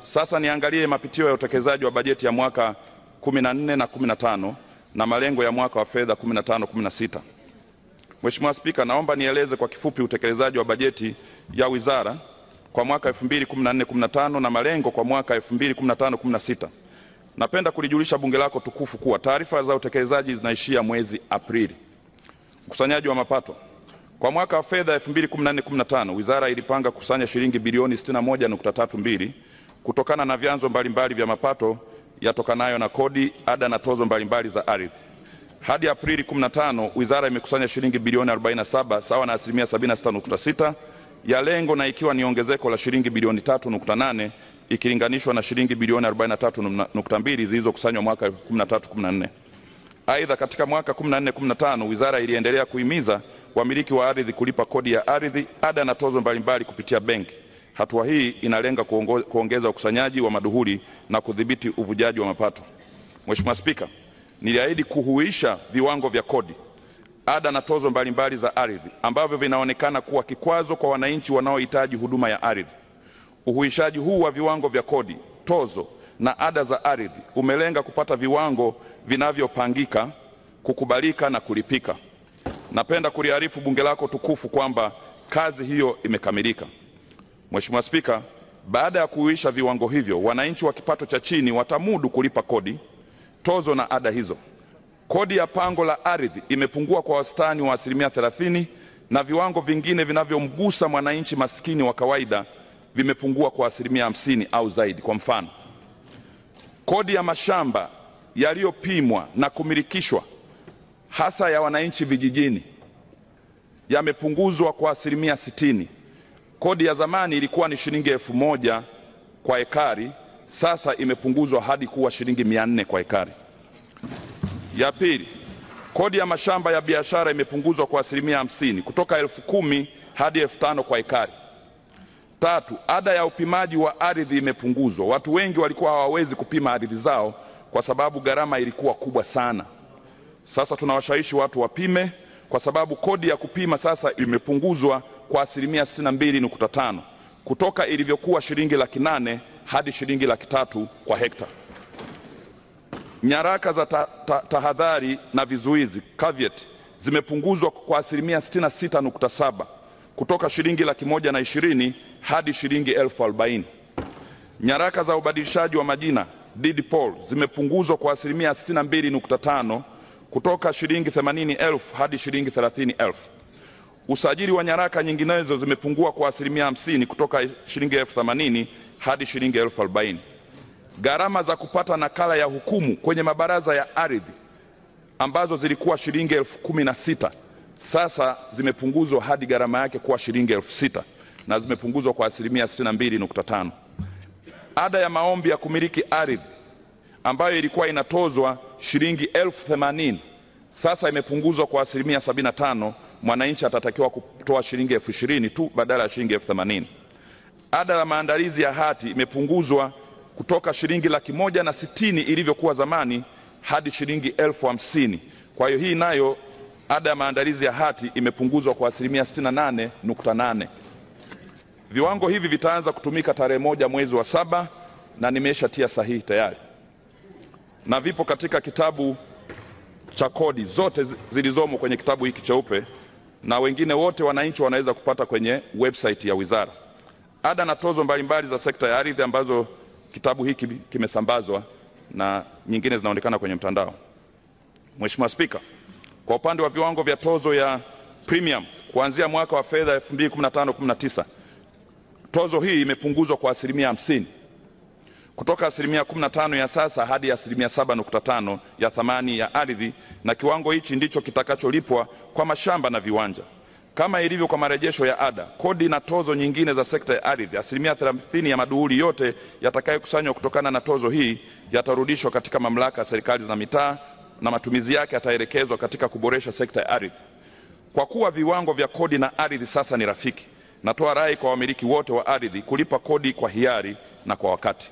Sasa niangalie mapitio ya utekelezaji wa bajeti ya mwaka 14 na 15 na malengo ya mwaka wa fedha 15-16. Mheshimiwa Spika, naomba nieleze kwa kifupi utekelezaji wa bajeti ya wizara kwa mwaka 2014-15 na malengo kwa mwaka 2015-16. Napenda kulijulisha bunge lako tukufu kuwa taarifa za utekelezaji zinaishia mwezi Aprili. Ukusanyaji wa mapato kwa mwaka wa fedha 2014-15 wizara ilipanga kukusanya shilingi bilioni 61.32 kutokana na vyanzo mbalimbali vya mapato yatokanayo na kodi, ada na tozo mbalimbali za ardhi. Hadi Aprili 15 wizara imekusanya shilingi bilioni 47 sawa na 76.6 ya lengo, na ikiwa ni ongezeko la shilingi bilioni 3.8 ikilinganishwa na shilingi bilioni 43.2 zilizokusanywa mwaka 13-14. Aidha, katika mwaka 14-15 wizara iliendelea kuhimiza wamiliki wa ardhi kulipa kodi ya ardhi, ada na tozo mbalimbali kupitia benki. Hatua hii inalenga kuongeza ukusanyaji wa maduhuli na kudhibiti uvujaji wa mapato. Mheshimiwa Spika, niliahidi kuhuisha viwango vya kodi, ada na tozo mbalimbali za ardhi ambavyo vinaonekana kuwa kikwazo kwa wananchi wanaohitaji huduma ya ardhi. Uhuishaji huu wa viwango vya kodi, tozo na ada za ardhi umelenga kupata viwango vinavyopangika, kukubalika na kulipika. Napenda kuliarifu bunge lako tukufu kwamba kazi hiyo imekamilika. Mheshimiwa Spika, baada ya kuhuisha viwango hivyo, wananchi wa kipato cha chini watamudu kulipa kodi, tozo na ada hizo. Kodi ya pango la ardhi imepungua kwa wastani wa 30% na viwango vingine vinavyomgusa mwananchi maskini wa kawaida vimepungua kwa 50% au zaidi. Kwa mfano, kodi ya mashamba yaliyopimwa na kumilikishwa hasa ya wananchi vijijini yamepunguzwa kwa 60%. Kodi ya zamani ilikuwa ni shilingi 1000 kwa ekari, sasa imepunguzwa hadi kuwa shilingi 400 kwa ekari. Ya pili, kodi ya mashamba ya biashara imepunguzwa kwa 50% kutoka 10,000 hadi 5,000 kwa ekari. Tatu, ada ya upimaji wa ardhi imepunguzwa. Watu wengi walikuwa hawawezi kupima ardhi zao kwa sababu gharama ilikuwa kubwa sana. Sasa tunawashawishi watu wapime kwa sababu kodi ya kupima sasa imepunguzwa kwa 62.5 kutoka ilivyokuwa shilingi 800,000 hadi shilingi 300,000 kwa hekta. Nyaraka za tahadhari na vizuizi caveat zimepunguzwa kwa 66.7 kutoka shilingi 120,000 hadi shilingi 40,000. Nyaraka za ubadilishaji wa majina deed poll zimepunguzwa kwa 62.5 kutoka shilingi 80,000 hadi shilingi 30,000. Usajili wa nyaraka nyinginezo zimepungua kwa 50% kutoka shilingi 80,000 hadi shilingi 40,000. Gharama za kupata nakala ya hukumu kwenye mabaraza ya ardhi ambazo zilikuwa shilingi 16,000 sasa zimepunguzwa hadi gharama yake kuwa shilingi 6,000 na zimepunguzwa kwa 62.5. Ada ya maombi ya kumiliki ardhi ambayo ilikuwa inatozwa shilingi 80,000 sasa imepunguzwa kwa 75%. Mwananchi atatakiwa kutoa shilingi 20,000 tu badala ya shilingi 80,000. Ada ya maandalizi ya hati imepunguzwa kutoka shilingi 160,000 ilivyokuwa zamani hadi shilingi 50,000. Kwa hiyo hii nayo ada ya maandalizi ya hati imepunguzwa kwa 68.8. Viwango hivi vitaanza kutumika tarehe 1 mwezi wa 7 na nimeshatia sahihi tayari, na vipo katika kitabu cha kodi zote zilizomo kwenye kitabu hiki cheupe, na wengine wote wananchi wanaweza kupata kwenye website ya wizara. Ada na tozo mbalimbali za sekta ya ardhi ambazo kitabu hiki kimesambazwa na nyingine zinaonekana kwenye mtandao. Mheshimiwa Spika, kwa upande wa viwango vya tozo ya premium kuanzia mwaka wa fedha 2015-19 tozo hii imepunguzwa kwa 50% kutoka 15% ya sasa hadi 7.5% ya thamani ya ardhi, na kiwango hichi ndicho kitakacholipwa kwa mashamba na viwanja. Kama ilivyo kwa marejesho ya ada, kodi na tozo nyingine za sekta ya ardhi, 30% ya maduhuli yote yatakayokusanywa kutokana na tozo hii yatarudishwa katika mamlaka ya serikali za mitaa na matumizi yake yataelekezwa katika kuboresha sekta ya ardhi. Kwa kuwa viwango vya kodi na ardhi sasa ni rafiki, natoa rai kwa wamiliki wote wa ardhi kulipa kodi kwa hiari na kwa wakati.